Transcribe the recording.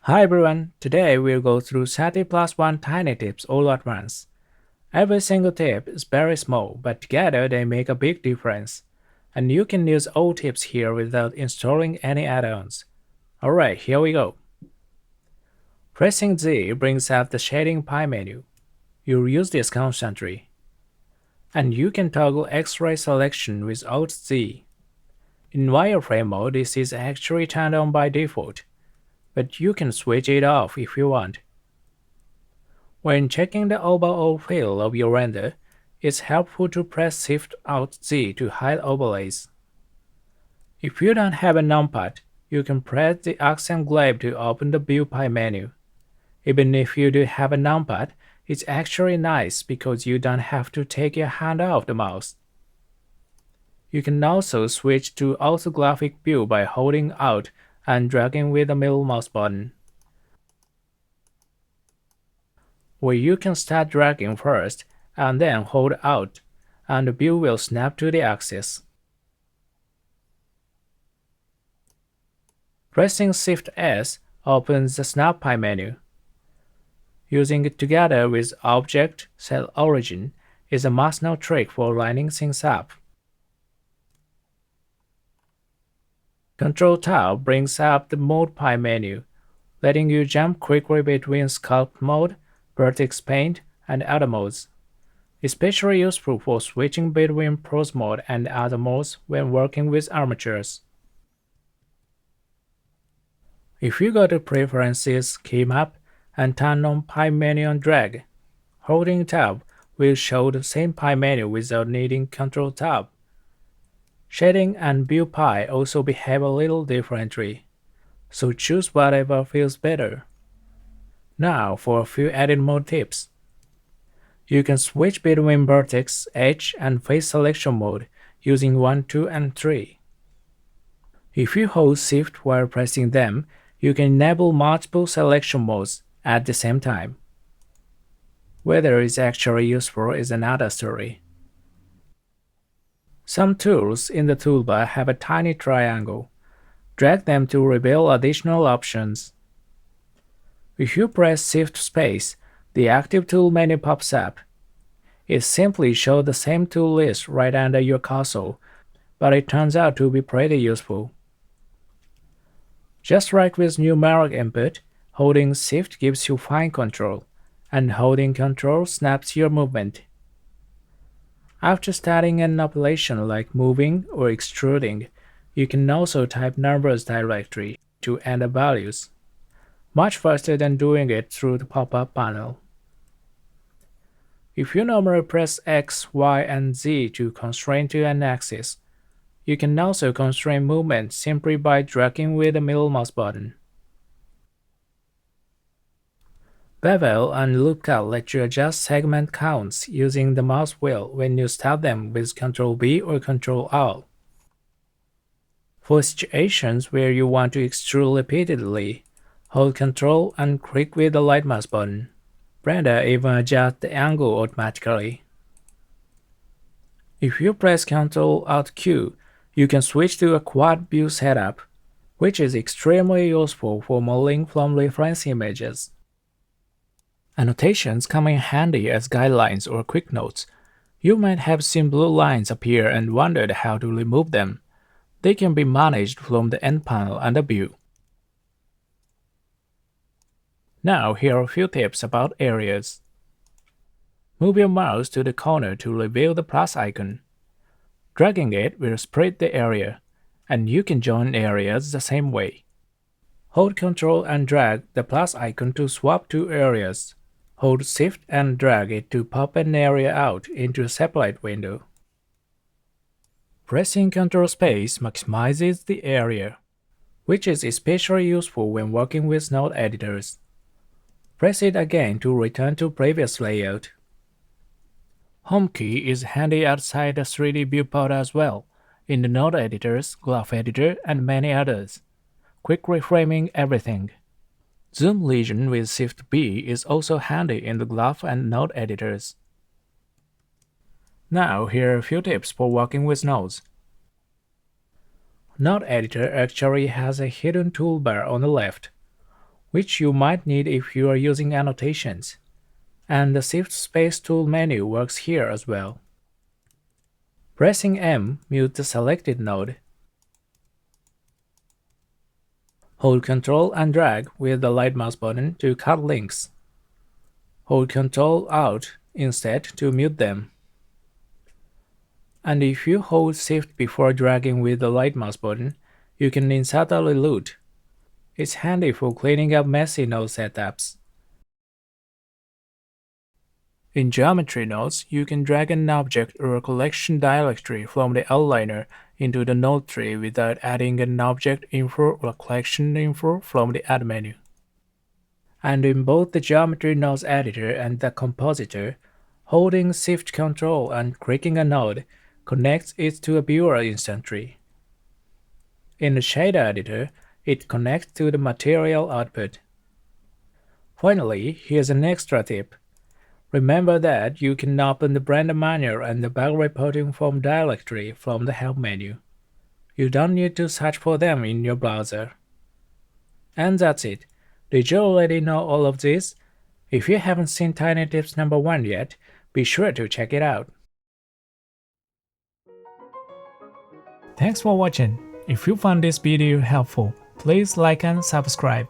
Hi everyone, today we'll go through 30 plus 1 tiny tips all at once. Every single tip is very small, but together they make a big difference. And you can use all tips here without installing any add-ons. Alright, here we go. Pressing Z brings up the shading pie menu. You'll use this constantly. And you can toggle X-ray selection with Alt Z. In wireframe mode, this is actually turned on by default, but you can switch it off if you want. When checking the overall feel of your render, it's helpful to press Shift-Alt-Z to hide overlays. If you don't have a numpad, you can press the accent glaive to open the View Pie menu. Even if you do have a numpad, it's actually nice because you don't have to take your hand off the mouse. You can also switch to orthographic view by holding Alt and dragging with the middle mouse button, where you can start dragging first and then hold Alt, and the view will snap to the axis. Pressing Shift-S opens the Snap Pie menu. Using it together with Object Set Origin is a must-know trick for lining things up. Ctrl-Tab brings up the Mode Pie menu, letting you jump quickly between Sculpt mode, Vertex Paint, and other modes. Especially useful for switching between Prose mode and other modes when working with armatures. If you go to Preferences Key Map and turn on Pie menu on drag, holding Tab will show the same Pie menu without needing Ctrl-Tab. Shading and View Pie also behave a little differently, so choose whatever feels better. Now for a few edit mode tips. You can switch between vertex, edge, and face selection mode using 1, 2, and 3. If you hold Shift while pressing them, you can enable multiple selection modes at the same time. Whether it's actually useful is another story. Some tools in the toolbar have a tiny triangle. Drag them to reveal additional options. If you press Shift Space, the Active Tool menu pops up. It simply shows the same tool list right under your cursor, but it turns out to be pretty useful. Just like with numeric input, holding Shift gives you fine control, and holding Ctrl snaps your movement. After starting an operation like moving or extruding, you can also type numbers directly to enter values, much faster than doing it through the pop-up panel. If you normally press X, Y, and Z to constrain to an axis, you can also constrain movement simply by dragging with the middle mouse button. Bevel and Loop Cut let you adjust segment counts using the mouse wheel when you start them with Ctrl-V or Ctrl-R. For situations where you want to extrude repeatedly, hold Ctrl and click with the right mouse button. Blender even adjusts the angle automatically. If you press Ctrl-Alt-Q, you can switch to a quad view setup, which is extremely useful for modeling from reference images. Annotations come in handy as guidelines or quick notes. You might have seen blue lines appear and wondered how to remove them. They can be managed from the end panel under View. Now here are a few tips about areas. Move your mouse to the corner to reveal the plus icon. Dragging it will split the area, and you can join areas the same way. Hold Ctrl and drag the plus icon to swap two areas. Hold Shift and drag it to pop an area out into a separate window. Pressing Ctrl Space maximizes the area, which is especially useful when working with node editors. Press it again to return to previous layout. Home key is handy outside the 3D viewport as well, in the node editors, graph editor, and many others. Quick reframing everything. Zoom region with Shift-B is also handy in the graph and node editors. Now here are a few tips for working with nodes. Node editor actually has a hidden toolbar on the left. which you might need if you are using annotations. And the Shift Space Tool menu works here as well. Pressing M mutes the selected node. Hold Ctrl and drag with the right mouse button to cut links. Hold Ctrl Alt instead to mute them. And if you hold Shift before dragging with the right mouse button, you can insert a reload. It's handy for cleaning up messy node setups. In geometry nodes, you can drag an object or a collection directory from the outliner into the node tree without adding an object info or collection info from the add menu. And in both the geometry nodes editor and the compositor, holding Shift Ctrl and clicking a node connects it to a viewer instantly. In the shader editor, it connects to the material output. Finally, here's an extra tip. Remember that you can open the brand manager and the bug reporting form directly from the help menu. You don't need to search for them in your browser. And that's it. Did you already know all of this? If you haven't seen Tiny Tips number 1 yet, be sure to check it out. Thanks for watching. If you found this video helpful, please like and subscribe.